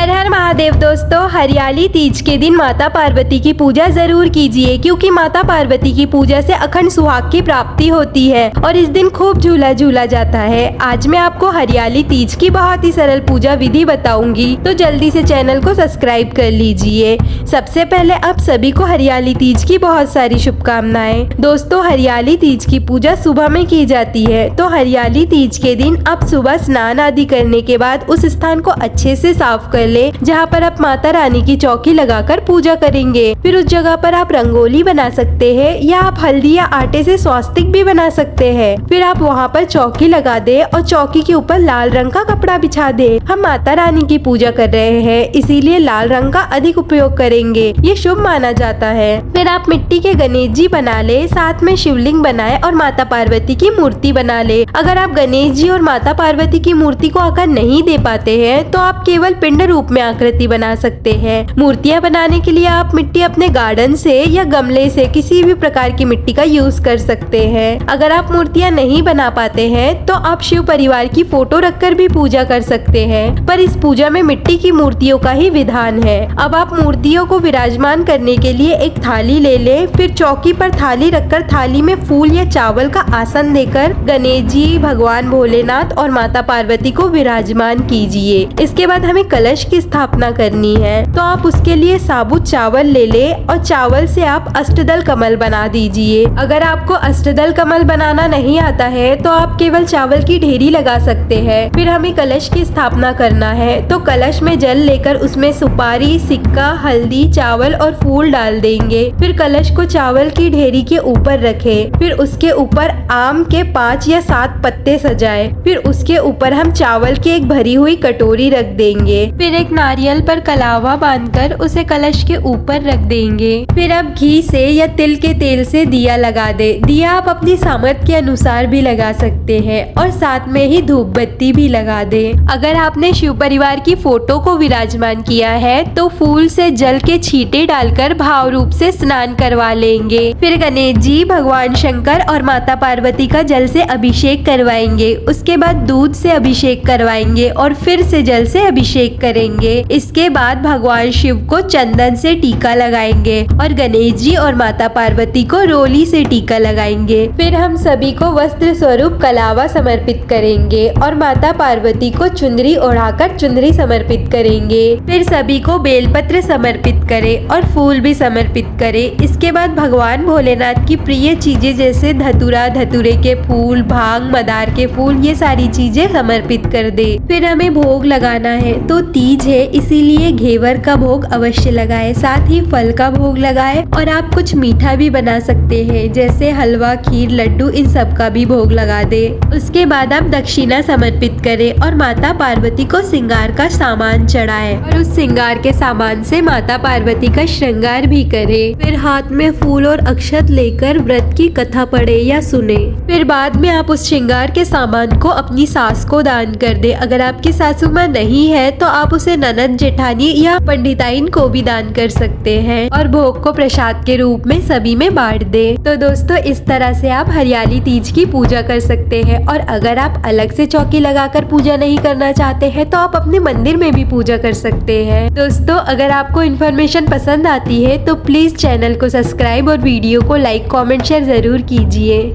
हर हर महादेव दोस्तों, हरियाली तीज के दिन माता पार्वती की पूजा जरूर कीजिए क्योंकि माता पार्वती की पूजा से अखंड सुहाग की प्राप्ति होती है और इस दिन खूब झूला झूला जाता है। आज मैं आपको हरियाली तीज की बहुत ही सरल पूजा विधि बताऊंगी, तो जल्दी से चैनल को सब्सक्राइब कर लीजिए। सबसे पहले आप सभी को हरियाली तीज की बहुत सारी शुभकामनाएं। दोस्तों, हरियाली तीज की पूजा सुबह में की जाती है, तो हरियाली तीज के दिन आप सुबह स्नान आदि करने के बाद उस स्थान को अच्छे से साफ कर ले जहाँ पर आप माता रानी की चौकी लगाकर पूजा करेंगे। फिर उस जगह पर आप रंगोली बना सकते हैं या आप हल्दी या आटे से स्वास्तिक भी बना सकते हैं। फिर आप वहाँ पर चौकी लगा दे और चौकी के ऊपर लाल रंग का कपड़ा बिछा दे। हम माता रानी की पूजा कर रहे हैं, इसीलिए लाल रंग का अधिक उपयोग करेंगे, ये शुभ माना जाता है। फिर आप मिट्टी के गणेश जी बना ले, साथ में शिवलिंग बनाए और माता पार्वती की मूर्ति बना ले। अगर आप गणेश जी और माता पार्वती की मूर्ति को आकार नहीं दे पाते हैं तो आप केवल पिंड रूप में आकृति बना सकते हैं। मूर्तियां बनाने के लिए आप मिट्टी अपने गार्डन से या गमले से किसी भी प्रकार की मिट्टी का यूज कर सकते हैं। अगर आप मूर्तियां नहीं बना पाते हैं तो आप शिव परिवार की फोटो रखकर भी पूजा कर सकते हैं, पर इस पूजा में मिट्टी की मूर्तियों का ही विधान है। अब आप मूर्तियों को विराजमान करने के लिए एक थाली ले ले, फिर चौकी पर थाली रखकर थाली में फूल या चावल का आसन देकर गणेश जी, भगवान भोलेनाथ और माता पार्वती को विराजमान कीजिए। इसके बाद हमें कलश की स्थापना करनी है, तो आप उसके लिए साबुत चावल ले ले और चावल से आप अष्टदल कमल बना दीजिए। अगर आपको अष्टदल कमल बनाना नहीं आता है तो आप केवल चावल की ढेरी लगा सकते हैं। फिर हमें कलश की स्थापना करना है, तो कलश में जल लेकर उसमें सुपारी, सिक्का, हल्दी, चावल और फूल डाल देंगे। फिर कलश को चावल की ढेरी के ऊपर रखें। फिर उसके ऊपर आम के 5 या 7 पत्ते सजाए। फिर उसके ऊपर हम चावल की एक भरी हुई कटोरी रख देंगे। फिर एक नारियल पर कलावा बांधकर उसे कलश के ऊपर रख देंगे। फिर अब घी से या तिल के तेल से दिया लगा दे। दिया आप अपनी सामर्थ्य के अनुसार भी लगा सकते हैं और साथ में ही धूप बत्ती भी लगा दे। अगर आपने शिव परिवार की फोटो को विराजमान किया है तो फूल से जल के छींटे डालकर भाव रूप से स्नान करवा लेंगे। फिर गणेश जी, भगवान शंकर और माता पार्वती का जल से अभिषेक करवाएंगे। उसके बाद दूध से अभिषेक करवाएंगे और फिर से जल से अभिषेक करेंगे। इसके बाद भगवान शिव को चंदन से टीका लगाएंगे और गणेश जी और माता पार्वती को रोली से टीका लगाएंगे। फिर हम सभी को वस्त्र स्वरूप कलावा समर्पित करेंगे और माता पार्वती को चुनरी ओढ़ाकर चुनरी समर्पित करेंगे। फिर सभी को बेलपत्र समर्पित करें और फूल भी समर्पित करें। इसके बाद भगवान भोलेनाथ की प्रिय चीजें जैसे धतूरा, धतूरे के फूल, भांग, मदार के फूल, ये सारी चीजें समर्पित कर दे। फिर हमें भोग लगाना है, तो तीज है इसीलिए घेवर का भोग अवश्य लगाए, साथ ही फल का भोग लगाए और आप कुछ मीठा भी बना सकते हैं जैसे हलवा, खीर, लड्डू, इन सब का भी भोग लगा दे। उसके बाद आप दक्षिणा समर्पित करें और माता पार्वती को श्रृंगार का सामान चढ़ाए और उस श्रृंगार के सामान से माता पार्वती का श्रृंगार भी करे। फिर हाथ में फूल और अक्षत लेकर व्रत की कथा पढ़े या सुने। फिर बाद में आप उस श्रृंगार के सामान को अपनी सास को दान कर दे। अगर आपकी सासू माँ नहीं है तो आप उसे ननद, जेठानी या पंडिताइन को भी दान कर सकते हैं और भोग को प्रसाद के रूप में सभी में बांट दे। तो दोस्तों, इस तरह से आप हरियाली तीज की पूजा कर सकते हैं। और अगर आप अलग से चौकी लगाकर पूजा नहीं करना चाहते हैं तो आप अपने मंदिर में भी पूजा कर सकते हैं। दोस्तों, अगर आपको इन्फॉर्मेशन पसंद आती है तो प्लीज चैनल को सब्सक्राइब और वीडियो को लाइक, कमेंट, शेयर जरूर कीजिए।